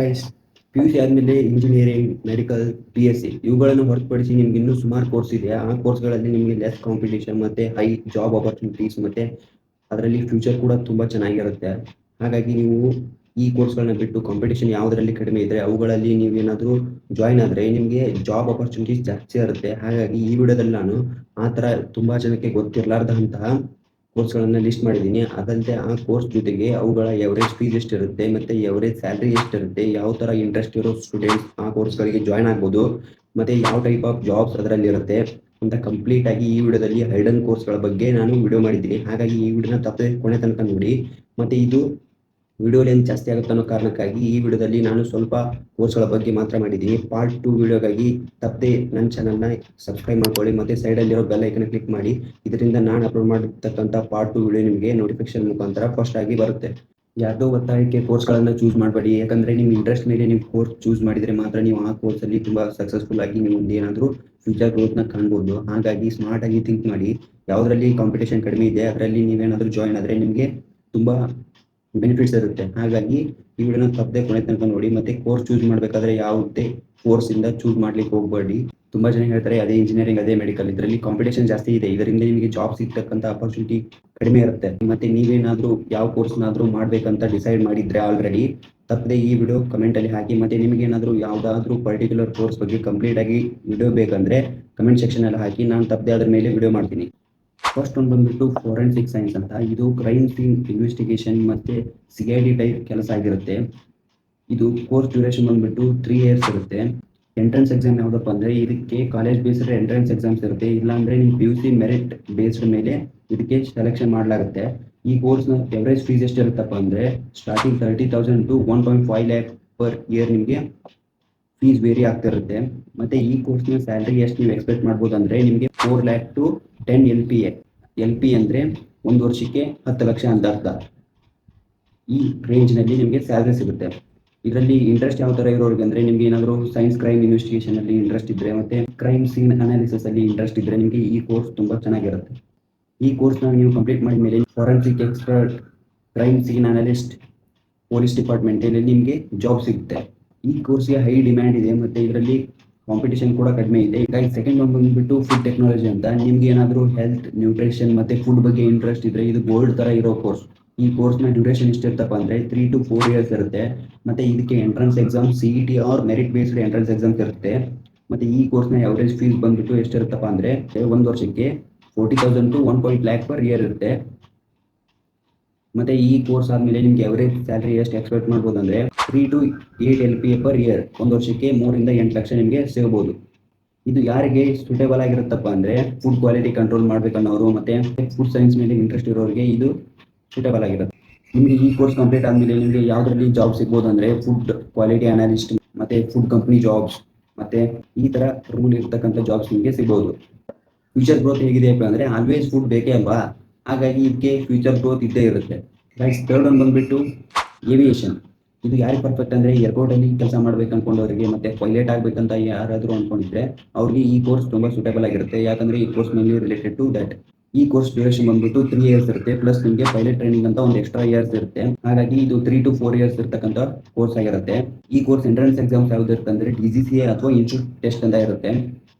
Guys, PUC ಆದಮೇಲೆ engineering, medical, PSC ಇವುಗಳನ್ನು ಹೊರತುಪಡಿಸಿ ನಿಮ್ಗೆ ಇನ್ನೂ ಸುಮಾರು ಕೋರ್ಸ್ ಇದೆ. ಆ ಕೋರ್ಸ್ಗಳಲ್ಲಿ ನಿಮಗೆ ಲೆಸ್ ಕಾಂಪಿಟೇಷನ್ ಮತ್ತೆ ಹೈ ಜಾಬ್ ಆಪರ್ಚುನಿಟೀಸ್ ಮತ್ತೆ ಅದರಲ್ಲಿ ಫ್ಯೂಚರ್ ಕೂಡ ತುಂಬ ಚೆನ್ನಾಗಿರುತ್ತೆ. ಹಾಗಾಗಿ ನೀವು ಈ ಕೋರ್ಸ್ಗಳನ್ನ ಬಿಟ್ಟು ಕಾಂಪಿಟೇಷನ್ ಯಾವುದರಲ್ಲಿ ಕಡಿಮೆ ಇದ್ರೆ ಅವುಗಳಲ್ಲಿ ನೀವೇನಾದರೂ ಜಾಯ್ನ್ ಆದರೆ ನಿಮಗೆ ಜಾಬ್ ಆಪರ್ಚುನಿಟೀಸ್ ಜಾಸ್ತಿ ಇರುತ್ತೆ. ಹಾಗಾಗಿ ಈ ವಿಡಿಯೋದಲ್ಲಿ ನಾನು ಆ ಥರ ತುಂಬ ಜನಕ್ಕೆ ಗೊತ್ತಿರಲಾರ್ದಂತಹ ಕೋರ್ಸ್ಗಳನ್ನು ಲಿಸ್ಟ್ ಮಾಡಿದ್ದೀನಿ. ಅದಲ್ಲದೆ ಆ ಕೋರ್ಸ್ ಜೊತೆಗೆ ಅವುಗಳ ಎವರೇಜ್ ಫೀಸ್ ಎಷ್ಟಿರುತ್ತೆ ಮತ್ತು ಎವರೇಜ್ ಸ್ಯಾಲ್ರಿ ಎಷ್ಟಿರುತ್ತೆ, ಯಾವ ಥರ ಇಂಟ್ರೆಸ್ಟ್ ಇರೋ ಸ್ಟೂಡೆಂಟ್ಸ್ ಆ ಕೋರ್ಸ್ಗಳಿಗೆ ಜಾಯ್ನ್ ಆಗ್ಬೋದು ಮತ್ತು ಯಾವ ಟೈಪ್ ಆಫ್ ಜಾಬ್ಸ್ ಅದರಲ್ಲಿರುತ್ತೆ ಅಂತ ಕಂಪ್ಲೀಟ್ ಆಗಿ ಈ ವಿಡಿಯೋದಲ್ಲಿ ಹೈಡನ್ ಕೋರ್ಸ್ಗಳ ಬಗ್ಗೆ ನಾನು ವಿಡಿಯೋ ಮಾಡಿದ್ದೀನಿ. ಹಾಗಾಗಿ ಈ ವಿಡಿಯೋನ ತಪ್ಪದೆ ಕೊನೆ ತನಕ ನೋಡಿ. ಮತ್ತು ಇದು ವಿಡಿಯೋ ಲೆಂತ್ ಜಾಸ್ತಿ ಆಗುತ್ತೆ ಅನ್ನೋ ಕಾರಣಕ್ಕಾಗಿ ಈ ವಿಡಿಯೋದಲ್ಲಿ ನಾನು ಸ್ವಲ್ಪ ಕೋರ್ಸ್ಗಳ ಬಗ್ಗೆ ಮಾತ್ರ ಮಾಡಿದ್ದೀನಿ. ಪಾರ್ಟ್ 2 ವಿಡಿಯೋಗಾಗಿ ತಪ್ಪದೆ ನನ್ನ ಚಾನಲ್ನ ಸಬ್ಸ್ಕ್ರೈಬ್ ಮಾಡ್ಕೊಳ್ಳಿ ಮತ್ತು ಸೈಡಲ್ಲಿರೋ ಬೆಲ್ ಐಕನ್ ಕ್ಲಿಕ್ ಮಾಡಿ. ಇದರಿಂದ ನಾನು ಅಪ್ಲೋಡ್ ಮಾಡಿರ್ತಕ್ಕಂಥ ಪಾರ್ಟ್ 2 ವಿಡಿಯೋ ನಿಮಗೆ ನೋಟಿಫಿಕೇಶನ್ ಮುಖಾಂತರ ಫಸ್ಟ್ ಆಗಿ ಬರುತ್ತೆ. ಯಾವುದೋ ಒತ್ತಾಯಕ್ಕೆ ಕೋರ್ಸ್ಗಳನ್ನು ಚೂಸ್ ಮಾಡಬೇಡಿ. ಯಾಕಂದರೆ ನಿಮ್ಮ ಇಂಟ್ರೆಸ್ಟ್ ಮೇಲೆ ನೀವು ಕೋರ್ಸ್ ಚೂಸ್ ಮಾಡಿದರೆ ಮಾತ್ರ ನೀವು ಆ ಕೋರ್ಸಲ್ಲಿ ತುಂಬ ಸಕ್ಸಸ್ಫುಲ್ ಆಗಿ ನೀವು ಏನಾದರೂ ಫ್ಯೂಚರ್ ಗ್ರೋತ್ನ ಕಾಣ್ಬೋದು. ಹಾಗಾಗಿ ಸ್ಮಾರ್ಟಾಗಿ ಥಿಂಕ್ ಮಾಡಿ. ಯಾವುದರಲ್ಲಿ ಕಾಂಪಿಟೇಷನ್ ಕಡಿಮೆ ಇದೆ ಅದರಲ್ಲಿ ನೀವೇನಾದರೂ ಜಾಯ್ನ್ ಆದರೆ ನಿಮಗೆ ತುಂಬ ಬೆನಿಫಿಟ್ಸ್ ಇರುತ್ತೆ. ಹಾಗಾಗಿ ಈ ವಿಡಿಯೋನ ತಪ್ಪದೆ ಕೊನೆ ತನಕ ನೋಡಿ. ಮತ್ತು ಕೋರ್ಸ್ ಚೂಸ್ ಮಾಡಬೇಕಾದ್ರೆ ಯಾವುದೇ ಕೋರ್ಸಿಂದ ಚೂಸ್ ಮಾಡ್ಲಿಕ್ಕೆ ಹೋಗಬೇಡಿ. ತುಂಬ ಜನ ಹೇಳ್ತಾರೆ ಅದೇ ಇಂಜಿನಿಯರಿಂಗ್, ಅದೇ ಮೆಡಿಕಲ್, ಇದರಲ್ಲಿ ಕಾಂಪಿಟೇಷನ್ ಜಾಸ್ತಿ ಇದೆ, ಇದರಿಂದ ನಿಮಗೆ ಜಾಬ್ ಸಿಗ್ತಕ್ಕಂಥ ಅಪರ್ಚುನಿಟಿ ಕಡಿಮೆ ಇರುತ್ತೆ. ಮತ್ತು ನೀವೇನಾದರೂ ಯಾವ ಕೋರ್ಸ್ನಾದರೂ ಮಾಡಬೇಕಂತ ಡಿಸೈಡ್ ಮಾಡಿದರೆ ಆಲ್ರೆಡಿ ತಪ್ಪದೆ ಈ ವಿಡಿಯೋ ಕಮೆಂಟಲ್ಲಿ ಹಾಕಿ. ಮತ್ತು ನಿಮಗೇನಾದರೂ ಯಾವುದಾದ್ರೂ ಪರ್ಟಿಕ್ಯುಲರ್ ಕೋರ್ಸ್ ಬಗ್ಗೆ ಕಂಪ್ಲೀಟಾಗಿ ವಿಡಿಯೋ ಬೇಕಂದರೆ ಕಮೆಂಟ್ ಸೆಕ್ಷನಲ್ಲಿ ಹಾಕಿ, ನಾನು ತಪ್ಪದೆ ಅದ್ರ ಮೇಲೆ ವಿಡಿಯೋ ಮಾಡ್ತೀನಿ. ಫಸ್ಟ್ ಒಂದು ಬಂದ್ಬಿಟ್ಟು ಫೋರೆನ್ಸಿಕ್ ಸೈನ್ಸ್ ಅಂತ. ಇದು ಕ್ರೈಮ್ ಸೀನ್ ಇನ್ವೆಸ್ಟಿಗೇಷನ್ ಮತ್ತು CID ಟೈಪ್ ಕೆಲಸ ಆಗಿರುತ್ತೆ. ಇದು ಕೋರ್ಸ್ ಡ್ಯೂರೇಷನ್ ಬಂದ್ಬಿಟ್ಟು 3 years ಇರುತ್ತೆ. ಎಂಟ್ರೆನ್ಸ್ ಎಕ್ಸಾಮ್ ಯಾವುದಪ್ಪ ಅಂದರೆ ಇದಕ್ಕೆ ಕಾಲೇಜ್ ಬೇಸ್ಡ್ ಎಂಟ್ರೆನ್ಸ್ ಎಕ್ಸಾಮ್ಸ್ ಇರುತ್ತೆ. ಇಲ್ಲಾಂದರೆ ನಿಮ್ಮ PUC ಮೆರಿಟ್ ಬೇಸ್ಡ್ ಮೇಲೆ ಇದಕ್ಕೆ ಸೆಲೆಕ್ಷನ್ ಮಾಡಲಾಗುತ್ತೆ. ಈ ಕೋರ್ಸ್ನ ಎವರೇಜ್ ಫೀಸ್ ಎಷ್ಟಿರುತ್ತಪ್ಪ ಅಂದರೆ starting 30,000 to 1.5 lakh per year ನಿಮಗೆ ಫೀಸ್ ವೇರಿ ಆಗ್ತಿರುತ್ತೆ. ಮತ್ತು ಈ ಕೋರ್ಸ್ನ ಸ್ಯಾಲ್ರಿ ಎಷ್ಟು ನೀವು ಎಕ್ಸ್ಪೆಕ್ಟ್ ಮಾಡ್ಬೋದು ಅಂದರೆ ನಿಮಗೆ 4 lakh to 10 LPA. LP ಅಂದರೆ 1 ವರ್ಷಕ್ಕೆ 10 ಲಕ್ಷ ಅಂತ ಅರ್ಥ. ಈ ರೇಂಜ್ನಲ್ಲಿ ನಿಮಗೆ ಸ್ಯಾಲ್ರಿ ಸಿಗುತ್ತೆ. ಇದರಲ್ಲಿ ಇಂಟ್ರೆಸ್ಟ್ ಯಾವ ಥರ ಇರೋರಿಗೆ ಅಂದರೆ ನಿಮಗೆ ಏನಾದರೂ ಸೈನ್ಸ್ ಕ್ರೈಮ್ ಇನ್ವೆಸ್ಟಿಗೇಷನಲ್ಲಿ ಇಂಟ್ರೆಸ್ಟ್ ಇದ್ದರೆ ಮತ್ತು ಕ್ರೈಮ್ ಸೀನ್ ಅನಾಲಿಸಿಸಲ್ಲಿ ಇಂಟ್ರೆಸ್ಟ್ ಇದ್ದರೆ ನಿಮಗೆ ಈ ಕೋರ್ಸ್ ತುಂಬ ಚೆನ್ನಾಗಿರುತ್ತೆ. ಈ ಕೋರ್ಸ್ನ ನೀವು ಕಂಪ್ಲೀಟ್ ಮಾಡಿದ ಮೇಲೆ forensic expert, crime scene analyst, police ಡಿಪಾರ್ಟ್ಮೆಂಟಲ್ಲಿ ನಿಮಗೆ ಜಾಬ್ ಸಿಗುತ್ತೆ. ಈ ಕೋರ್ಸ್ಗೆ ಹೈ ಡಿಮ್ಯಾಂಡ್ ಇದೆ ಮತ್ತು ಇದರಲ್ಲಿ ಕಾಂಪಿಟೇಷನ್ ಕೂಡ ಕಡಿಮೆ ಇದೆ. ಈಗ ಸೆಕೆಂಡ್ ಒಂದು ಬಂದುಬಿಟ್ಟು ಫುಡ್ ಟೆಕ್ನಾಲಜಿ ಅಂತ. ನಿಮ್ಗೆ ಏನಾದರೂ ಹೆಲ್ತ್, ನ್ಯೂಟ್ರಿಷನ್ ಮತ್ತು ಫುಡ್ ಬಗ್ಗೆ ಇಂಟ್ರೆಸ್ಟ್ ಇದ್ದರೆ ಇದು ಗೋಲ್ಡ್ ಥರ ಇರೋ ಕೋರ್ಸ್. ಈ ಕೋರ್ಸ್ನ ಡ್ಯೂರೇಷನ್ ಎಷ್ಟಿರ್ತಪ್ಪ ಅಂದರೆ 3 to 4 years ಇರುತ್ತೆ. ಮತ್ತು ಇದಕ್ಕೆ entrance exam CET or merit based entrance exams ಇರುತ್ತೆ. ಮತ್ತು ಈ ಕೋರ್ಸ್ನ ಎವರೇಜ್ ಫೀಸ್ ಬಂದುಬಿಟ್ಟು ಎಷ್ಟಿರುತ್ತಪ್ಪ ಅಂದರೆ 1 ವರ್ಷಕ್ಕೆ 40,000 to 1 lakh per year ಇರುತ್ತೆ. ಮತ್ತು ಈ ಕೋರ್ಸ್ ಆದಮೇಲೆ ನಿಮಗೆ ಎವರೇಜ್ ಸ್ಯಾಲ್ರಿ ಎಷ್ಟು ಎಕ್ಸ್ಪೆಕ್ಟ್ ಮಾಡ್ಬೋದು ಅಂದರೆ 3 to 8 LPA per year. 1 ವರ್ಷಕ್ಕೆ 3 ಇಂದ 8 ಲಕ್ಷ ನಿಮಗೆ ಸಿಗ್ಬೋದು. ಇದು ಯಾರಿಗೆ ಸೂಟೇಬಲ್ ಆಗಿರುತ್ತಪ್ಪ ಅಂದರೆ ಫುಡ್ ಕ್ವಾಲಿಟಿ ಕಂಟ್ರೋಲ್ ಮಾಡಬೇಕನ್ನೋರು ಮತ್ತು ಫುಡ್ ಸೈನ್ಸ್ ಮೇಲೆ ಇಂಟ್ರೆಸ್ಟ್ ಇರೋರಿಗೆ ಇದು ಸೂಟೇಬಲ್ ಆಗಿರುತ್ತೆ. ನಿಮಗೆ ಈ ಕೋರ್ಸ್ ಕಂಪ್ಲೀಟ್ ಆದಮೇಲೆ ನಿಮಗೆ ಯಾವುದರಲ್ಲಿ ಜಾಬ್ ಸಿಗ್ಬೋದು ಅಂದರೆ ಫುಡ್ ಕ್ವಾಲಿಟಿ ಅನಾಲಿಸ್ಟ್ ಮತ್ತು ಫುಡ್ ಕಂಪ್ನಿ ಜಾಬ್ಸ್ ಮತ್ತು ಈ ಥರ ರೂಲ್ ಇರ್ತಕ್ಕಂಥ ಜಾಬ್ಸ್ ನಿಮಗೆ ಸಿಗ್ಬೋದು. ಫ್ಯೂಚರ್ ಗ್ರೋತ್ ಹೇಗಿದೆಯಪ್ಪ ಅಂದರೆ ಆಲ್ವೇಸ್ ಫುಡ್ ಬೇಕೇ ಅಲ್ವಾ, ಹಾಗಾಗಿ ಇದಕ್ಕೆ ಫ್ಯೂಚರ್ ಗ್ರೋತ್ ಇದ್ದೇ ಇರುತ್ತೆ. ಗೈಸ್, ಥರ್ಡ್ ಒಂದು ಬಂದುಬಿಟ್ಟು ಏವಿಯೇಷನ್. ಇದು ಯಾರಿಗೆ ಪರ್ಫೆಕ್ಟ್ ಅಂದರೆ ಏರ್ಪೋರ್ಟಲ್ಲಿ ಕೆಲಸ ಮಾಡ್ಬೇಕು ಅಂದ್ಕೊಂಡವರಿಗೆ ಮತ್ತು ಪೈಲಟ್ ಆಗಬೇಕಂತ ಯಾರಾದರೂ ಅಂದ್ಕೊಂಡಿದ್ರೆ ಅವ್ರಿಗೆ ಈ ಕೋರ್ಸ್ ತುಂಬ ಸೂಟೇಬಲ್ ಆಗಿರುತ್ತೆ. ಯಾಕಂದರೆ ಈ ಕೋರ್ಸ್ ಮೇಲೆ ರಿಲೇಟೆಡ್ ಟು ದಟ್. ಈ ಕೋರ್ಸ್ ಡ್ಯೂರೇಷನ್ ಬಂದ್ಬಿಟ್ಟು 3 years ಇರುತ್ತೆ. ಪ್ಲಸ್ ನಿಮಗೆ ಪೈಲಟ್ ಟ್ರೈನಿಂಗ್ ಅಂತ ಒಂದು ಎಕ್ಸ್ಟ್ರಾ ಇಯರ್ಸ್ ಇರುತ್ತೆ. ಹಾಗಾಗಿ ಇದು 3 to 4 years ಇರ್ತಕ್ಕಂಥ ಕೋರ್ಸ್ ಆಗಿರುತ್ತೆ. ಈ ಕೋರ್ಸ್ ಎಂಟ್ರೆನ್ಸ್ ಎಕ್ಸಾಮ್ಸ್ ಯಾವ್ದು ಇರುತ್ತೆ ಅಂದರೆ DGCA ಅಥವಾ ಇನ್ಸ್ಟಿಟ್ಯೂಟ್ ಟೆಸ್ಟ್ ಅಂತ ಇರುತ್ತೆ.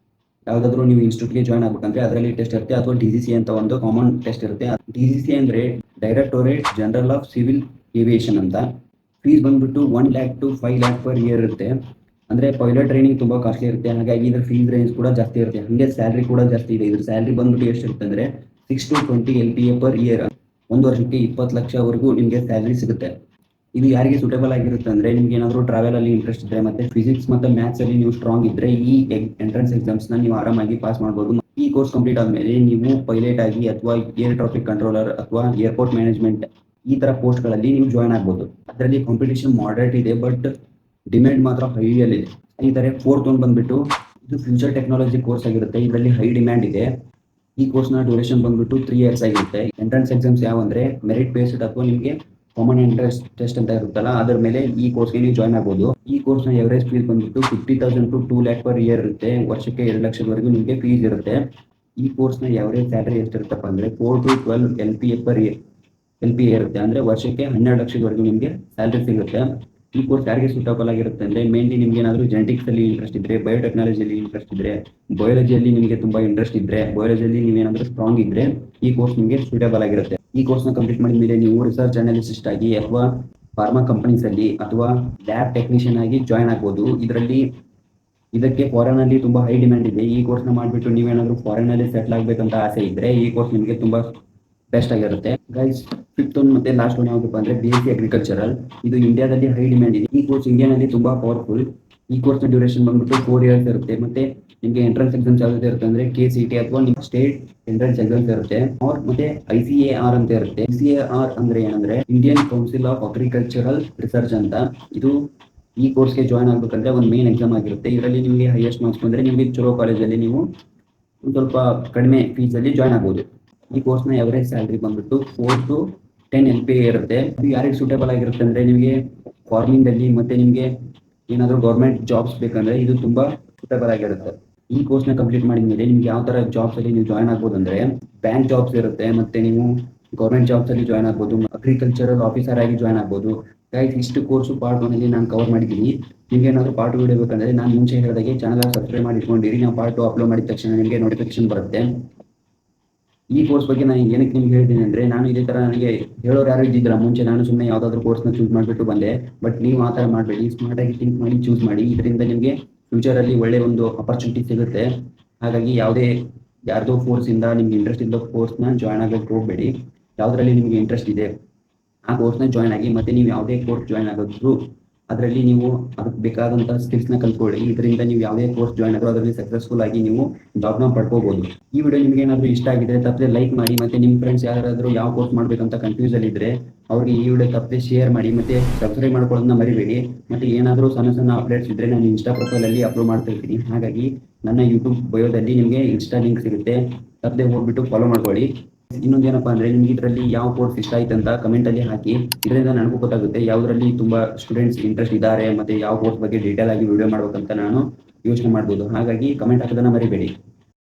ಯಾವುದಾದ್ರೂ ನೀವು ಇನ್ಸ್ಟಿಟ್ಯೂಟ್ಗೆ ಜಾಯ್ನ್ ಆಗಬೇಕಂದ್ರೆ ಅದರಲ್ಲಿ ಟೆಸ್ಟ್ ಇರುತ್ತೆ, ಅಥವಾ DGCA ಅಂತ ಒಂದು ಕಾಮನ್ ಟೆಸ್ಟ್ ಇರುತ್ತೆ. DGCA ಅಂದರೆ ಡೈರೆಕ್ಟೋರೇಟ್ ಜನರಲ್ ಆಫ್ ಸಿವಿಲ್ ಏವಿಯೇಷನ್ ಅಂತ. ಫೀಸ್ ಬಂದುಬಿಟ್ಟು 1 lakh to 5 lakh per year ಇರುತ್ತೆ. ಅಂದರೆ ಪೈಲಟ್ ಟ್ರೈನಿಂಗ್ ತುಂಬ ಕಾಸ್ಟ್ಲಿ ಇರುತ್ತೆ. ಹಾಗಾಗಿ ಇದರ ಫೀಸ್ ರೇಂಜ್ ಕೂಡ ಜಾಸ್ತಿ ಇರುತ್ತೆ. ಹಾಗೆ ಸ್ಯಾಲ್ರಿ ಕೂಡ ಜಾಸ್ತಿ ಇದೆ. ಇದ್ರ ಸ್ಯಾಲ್ರಿ ಬಂದ್ಬಿಟ್ಟು ಎಷ್ಟಿರುತ್ತೆ ಅಂದರೆ 6 to 20 LPA per year. 1 ವರ್ಷಕ್ಕೆ 20 ಲಕ್ಷವರೆಗೂ ನಿಮಗೆ ಸ್ಯಾಲ್ರಿ ಸಿಗುತ್ತೆ. ಇದು ಯಾರಿಗೆ ಸೂಟೇಬಲ್ ಆಗಿರುತ್ತೆ ಅಂದರೆ ನಿಮ್ಗೆ ಏನಾದರೂ ಟ್ರಾವೆಲಲ್ಲಿ ಇಂಟ್ರೆಸ್ಟ್ ಇದ್ದರೆ ಮತ್ತು ಫಿಸಿಕ್ಸ್ ಮತ್ತು ಮ್ಯಾಥ್ಸಲ್ಲಿ ನೀವು ಸ್ಟ್ರಾಂಗ್ ಇದ್ದರೆ ಈ ಎಂಟ್ರೆನ್ಸ್ ಎಕ್ಸಾಮ್ಸ್ನ ನೀವು ಆರಾಮಾಗಿ ಪಾಸ್ ಮಾಡ್ಬೋದು. ಈ ಕೋರ್ಸ್ ಕಂಪ್ಲೀಟ್ ಆದಮೇಲೆ ನೀವು ಪೈಲಟ್ ಆಗಿ ಅಥವಾ ಏರ್ ಟ್ರಾಫಿಕ್ ಕಂಟ್ರೋಲರ್ ಅಥವಾ ಏರ್ಪೋರ್ಟ್ ಮ್ಯಾನೇಜ್ಮೆಂಟ್ ಈ ಥರ ಪೋಸ್ಟ್ಗಳಲ್ಲಿ ನೀವು ಜಾಯ್ನ್ ಆಗ್ಬೋದು. ಅದರಲ್ಲಿ ಕಾಂಪಿಟೇಷನ್ ಮಾಡರೇಟ್ ಇದೆ, ಬಟ್ ಡಿಮ್ಯಾಂಡ್ ಮಾತ್ರ ಹೈಯಲ್ಲಿದೆ. ಈ ಥರ ಫೋರ್ತ್ ಒಂದು ಬಂದುಬಿಟ್ಟು ಇದು ಫ್ಯೂಚರ್ ಟೆಕ್ನಾಲಜಿ ಕೋರ್ಸ್ ಆಗಿರುತ್ತೆ. ಇದರಲ್ಲಿ ಹೈ ಡಿಮ್ಯಾಂಡ್ ಇದೆ. ಈ ಕೋರ್ಸ್ನ ಡ್ಯೂರೇಷನ್ ಬಂದುಬಿಟ್ಟು 3 years ಆಗಿರುತ್ತೆ. ಎಂಟ್ರೆನ್ಸ್ ಎಕ್ಸಾಮ್ಸ್ ಯಾವ ಅಂದರೆ ಮೆರಿಟ್ ಬೇಸ್ಡ್ ಅಥವಾ ನಿಮಗೆ ಕಾಮನ್ ಎಂಟ್ರೆನ್ಸ್ ಟೆಸ್ಟ್ ಅಂತ ಇರುತ್ತಲ್ಲ ಅದರ ಮೇಲೆ ಈ ಕೋರ್ಸ್ಗೆ ನೀವು ಜಾಯ್ನ್ ಆಗ್ಬೋದು. ಈ ಕೋರ್ಸ್ನ ಎವರೇಜ್ ಫೀಸ್ ಬಂದುಬಿಟ್ಟು 50,000 to 2 lakh per year ಇರುತ್ತೆ. ವರ್ಷಕ್ಕೆ 2 ಲಕ್ಷದವರೆಗೂ ನಿಮಗೆ ಫೀಸ್ ಇರುತ್ತೆ. ಈ ಕೋರ್ಸ್ನ ಎವರೇಜ್ ಸ್ಯಾಲರಿ ಎಷ್ಟಿರುತ್ತಪ್ಪ ಅಂದರೆ 4 to 12 LPA per year LPA ಇರುತ್ತೆ. ಅಂದರೆ ವರ್ಷಕ್ಕೆ 12 ಲಕ್ಷದವರೆಗೂ ನಿಮಗೆ ಸ್ಯಾಲ್ರಿ ಸಿಗುತ್ತೆ. ಈ ಕೋರ್ಸ್ ಯಾರಿಗೆ ಸೂಟಬಲ್ ಆಗಿರುತ್ತೆ ಅಂದ್ರೆ ಮೇನ್ಲಿ ನಿಮ್ಗೆ ಏನಾದರೂ ಜೆನೆಟಿಕ್ಸ್ ಅಲ್ಲಿ ಇಂಟ್ರೆಸ್ಟ್ ಇದ್ರೆ, ಬಯೋಟೆಕ್ನಾಲಜಿಯಲ್ಲಿ ಇಂಟ್ರೆಸ್ಟ್ ಇದ್ರೆ, ಬಯಾಲಜಿಯಲ್ಲಿ ನಿಮಗೆ ತುಂಬಾ ಇಂಟ್ರೆಸ್ಟ್ ಇದ್ರೆ, ಬಯಾಲಜಿಯಲ್ಲಿ ನೀವೇನಾದ್ರೂ ಸ್ಟ್ರಾಂಗ್ ಇದ್ರೆ ಈ ಕೋರ್ಸ್ ನಿಮಗೆ ಸೂಟಬಲ್ ಆಗಿರುತ್ತೆ. ಈ ಕೋರ್ಸ್ ನ ಕಂಪ್ಲೀಟ್ ಮಾಡಿದ ಮೇಲೆ ನೀವು ರಿಸರ್ಚ್ ಅನಾಲಿಸಿಸ್ಟ್ ಆಗಿ ಅಥವಾ ಫಾರ್ಮಾ ಕಂಪನೀಸ್ ಅಲ್ಲಿ ಅಥವಾ ಲ್ಯಾಬ್ ಟೆಕ್ನಿಷಿಯನ್ ಆಗಿ ಜಾಯ್ನ್ ಆಗ್ಬೋದು. ಇದಕ್ಕೆ ಫಾರಿನ್ ಅಲ್ಲಿ ತುಂಬಾ ಹೈ ಡಿಮ್ಯಾಂಡ್ ಇದೆ. ಈ ಕೋರ್ಸ್ ನ ಮಾಡಿಬಿಟ್ಟು ನೀವೇನಾದ್ರೂ ಫಾರಿನ್ ಅಲ್ಲಿ ಸೆಟ್ಲ್ ಆಗ್ಬೇಕಂತ ಆಸೆ ಇದ್ರೆ ಈ ಕೋರ್ಸ್ ನಿಮಗೆ ತುಂಬಾ ಬೆಸ್ಟ್ ಆಗಿರುತ್ತೆ. ಗೈಸ್, ಫಿಫ್ತ್ ಒನ್ ಮತ್ತೆ ಲಾಸ್ಟ್ ಒನ್ ಯಾವ್ದಪ್ಪ ಅಂದ್ರೆ BSc ಅಗ್ರಿಕಲ್ಚರಲ್. ಇದು ಇಂಡಿಯಾದಲ್ಲಿ ಹೈ ಡಿಮ್ಯಾಂಡ್ ಇದೆ. ಈ ಕೋರ್ಸ್ ಇಂಡಿಯಾನಲ್ಲಿ ತುಂಬಾ ಪವರ್ಫುಲ್. ಈ ಕೋರ್ಸ್ ನ ಡ್ಯೂರೇಷನ್ ಬಂದ್ಬಿಟ್ಟು 4 ಇಯರ್ಸ್ ಇರುತ್ತೆ. ಮತ್ತೆ ನಿಮಗೆ ಎಂಟ್ರೆನ್ಸ್ ಎಕ್ಸಾಮ್ಸ್ ಯಾವ್ದು ಇರುತ್ತೆ ಅಂದ್ರೆ KCET ಅಥವಾ ನಿಮ್ಮ ಸ್ಟೇಟ್ ಎಂಟ್ರೆನ್ಸ್ ಎಕ್ಸಾಮ್ಸ್ ಇರುತ್ತೆ. ಮತ್ತೆ ICAR ಅಂತ ಇರುತ್ತೆ. ICAR ಅಂದ್ರೆ ಏನಂದ್ರೆ Indian council of agricultural research ಅಂತ. ಇದು ಈ ಕೋರ್ಸ್ಗೆ ಜಾಯ್ನ್ ಆಗ್ಬೇಕಂದ್ರೆ ಒಂದು ಮೇನ್ ಎಕ್ಸಾಮ್ ಆಗಿರುತ್ತೆ. ಇದರಲ್ಲಿ ನಿಮಗೆ ಹೈಯೆಸ್ಟ್ ಮಾರ್ಕ್ಸ್ ಬಂದ್ರೆ ನಿಮಗೆ ಚಲೋ ಕಾಲೇಜಲ್ಲಿ ನೀವು ಒಂದು ಸ್ವಲ್ಪ ಕಡಿಮೆ ಫೀಸಲ್ಲಿ ಜಾಯ್ನ್ ಆಗ್ಬೋದು. ಈ ಕೋರ್ಸ್ನ ಎವರೇಜ್ ಸ್ಯಾಲರಿ ಬಂದ್ಬಿಟ್ಟು 4 to 10 LPA ಇರುತ್ತೆ. ಇದು ಯಾರಿಗೆ ಸೂಟೇಬಲ್ ಆಗಿರುತ್ತೆ ಅಂದ್ರೆ ನಿಮಗೆ ಫಾರ್ಮಿಂಗ್ ಅಲ್ಲಿ ಮತ್ತೆ ನಿಮಗೆ ಏನಾದರೂ ಗೌರ್ಮೆಂಟ್ ಜಾಬ್ಸ್ ಬೇಕಂದ್ರೆ ಇದು ತುಂಬಾ ಸೂಟೇಬಲ್ ಆಗಿರುತ್ತೆ. ಈ ಕೋರ್ಸ್ನ ಕಂಪ್ಲೀಟ್ ಮಾಡಿದ ಮೇಲೆ ನಿಮ್ಗೆ ಯಾವ ತರ ಜಾಬ್ಸ್ ಅಲ್ಲಿ ನೀವು ಜಾಯ್ನ್ ಆಗ್ಬೋದು ಅಂದ್ರೆ ಬ್ಯಾಂಕ್ ಜಾಬ್ಸ್ ಇರುತ್ತೆ, ಮತ್ತೆ ನೀವು ಗೌರ್ಮೆಂಟ್ ಜಾಬ್ಸ್ ಅಲ್ಲಿ ಜಾಯ್ನ್ ಆಗ್ಬೋದು, ಅಗ್ರಿಕಲ್ಚರಲ್ ಆಫೀಸರ್ ಆಗಿ ಜಾಯ್ನ್ ಆಗ್ಬೋದು. ಗೈಸ್, ಇಷ್ಟು ಕೋರ್ಸು ಪಾರ್ಟ್ 1 ಅಲ್ಲಿ ನಾನು ಕವರ್ ಮಾಡಿದ್ದೀನಿ. ನಿಮ್ಗೆ ಏನಾದರೂ ಪಾರ್ಟ್ 2 ವಿಡಿಯೋ ಬೇಕಂದ್ರೆ ನಾನು ಮುಂಚೆ ಹೇಳಿದಾಗೆ ಚಾನಲ್ ಸಬ್ಸ್ಕ್ರೈಬ್ ಮಾಡಿ ಇಟ್ಕೊಂಡಿರಿ. ನಾವು ಪಾರ್ಟ್ 2 ಅಪ್ಲೋಡ್ ಮಾಡಿದ ತಕ್ಷಣ ನಿಮಗೆ ನೋಟಿಫಿಕೇಶನ್ ಬರುತ್ತೆ. ಈ ಕೋರ್ಸ್ ಬಗ್ಗೆ ನಾನು ಏನಕ್ಕೆ ನಿಮ್ಗೆ ಹೇಳ್ತೀನಿ ಅಂದ್ರೆ ನಾನು ಇದೇ ತರ ನನಗೆ ಹೇಳೋರು ಯಾರು ಇದ್ದಿದ್ದಿಲ್ಲ ಮುಂಚೆ. ನಾನು ಸುಮ್ಮನೆ ಯಾವ್ದಾದ್ರು ಕೋರ್ಸ್ನ ಚೂಸ್ ಮಾಡಿಬಿಟ್ಟು ಬಂದೆ. ಬಟ್ ನೀವು ಆ ಥರ ಮಾಡಬೇಡಿ, ಸ್ಮಾರ್ಟ್ ಆಗಿ ಥಿಂಕ್ ಮಾಡಿ ಚೂಸ್ ಮಾಡಿ. ಇದರಿಂದ ನಿಮಗೆ ಫ್ಯೂಚರಲ್ಲಿ ಒಳ್ಳೆ ಒಂದು ಅಪರ್ಚುನಿಟಿ ಸಿಗುತ್ತೆ. ಹಾಗಾಗಿ ಯಾರ್ದೋ ಫೋರ್ಸಿಂದ ನಿಮ್ಗೆ ಇಂಟ್ರೆಸ್ಟ್ ಇದ್ದ ಕೋರ್ಸ್ನ ಜಾಯ್ನ್ ಆಗೋಕ್ಕೆ ಹೋಗಬೇಡಿ. ಯಾವುದರಲ್ಲಿ ನಿಮಗೆ ಇಂಟ್ರೆಸ್ಟ್ ಇದೆ ಆ ಕೋರ್ಸ್ನ ಜಾಯ್ನ್ ಆಗಿ. ಮತ್ತೆ ನೀವು ಯಾವುದೇ ಕೋರ್ಸ್ ಜಾಯ್ನ್ ಆಗೋದ್ರು ಅದರಲ್ಲಿ ನೀವು ಅದಕ್ಕೆ ಬೇಕಾದಂತಹ ಸ್ಕಿಲ್ಸ್ನ ಕಲ್ತ್ಕೊಳ್ಳಿ. ಇದರಿಂದ ನೀವು ಯಾವುದೇ ಕೋರ್ಸ್ ಜಾಯ್ನ್ ಆದರೂ ಅದರಲ್ಲಿ ಸಕ್ಸಸ್ಫುಲ್ ಆಗಿ ನೀವು ಜಾಬ್ನ ಪಡ್ಕೋಬಹುದು. ಈ ವಿಡಿಯೋ ನಿಮ್ಗೆ ಏನಾದರೂ ಇಷ್ಟ ಆಗಿದ್ರೆ ತಪ್ಪದೆ ಲೈಕ್ ಮಾಡಿ. ಮತ್ತೆ ನಿಮ್ಮ ಫ್ರೆಂಡ್ಸ್ ಯಾರಾದರೂ ಯಾವ ಕೋರ್ಸ್ ಮಾಡಬೇಕಂತ ಕನ್ಫ್ಯೂಸ್ ಅಲ್ಲಿ ಇದ್ರೆ ಅವ್ರಿಗೆ ಈ ವಿಡಿಯೋ ತಪ್ಪದೆ ಶೇರ್ ಮಾಡಿ. ಮತ್ತೆ ಸಬ್ಸ್ಕ್ರೈಬ್ ಮಾಡ್ಕೊಳ್ಳೋದನ್ನ ಮರಿಬೇಡಿ. ಮತ್ತೆ ಏನಾದರೂ ಸಣ್ಣ ಅಪ್ಡೇಟ್ಸ್ ಇದ್ರೆ ನಾನು ಇನ್ಸ್ಟಾ ಪ್ರೊಫೈಲಲ್ಲಿ ಅಪ್ಲೋಡ್ ಮಾಡ್ತಾ ಇರ್ತೀನಿ. ಹಾಗಾಗಿ ನನ್ನ ಯೂಟ್ಯೂಬ್ ಬಯೋದಲ್ಲಿ ನಿಮಗೆ ಇನ್ಸ್ಟಾ ಲಿಂಕ್ ಸಿಗುತ್ತೆ, ತಪ್ಪದೆ ಹೋಗ್ಬಿಟ್ಟು ಫಾಲೋ ಮಾಡ್ಕೊಳ್ಳಿ. ಇನ್ನೊಂದೇನಪ್ಪ ಅಂದ್ರೆ ನಿಮ್ಗೆ ಇದರಲ್ಲಿ ಯಾವ ಕೋರ್ಸ್ ಇಷ್ಟ ಆಯ್ತು ಅಂತ ಕಮೆಂಟ್ ಅಲ್ಲಿ ಹಾಕಿ. ಇದರಿಂದ ನನಗೂ ಗೊತ್ತಾಗುತ್ತೆ ಯಾವ್ದ್ರಲ್ಲಿ ತುಂಬಾ ಸ್ಟೂಡೆಂಟ್ಸ್ ಇಂಟ್ರೆಸ್ಟ್ ಇದ್ದಾರೆ ಮತ್ತೆ ಯಾವ ಕೋರ್ಸ್ ಬಗ್ಗೆ ಡೀಟೇಲ್ ಆಗಿ ವಿಡಿಯೋ ಮಾಡ್ಬೇಕಂತ ನಾನು ಯೋಚನೆ ಮಾಡ್ಬೋದು. ಹಾಗಾಗಿ ಕಮೆಂಟ್ ಹಾಕೋದನ್ನ ಮರಿಬೇಡಿ.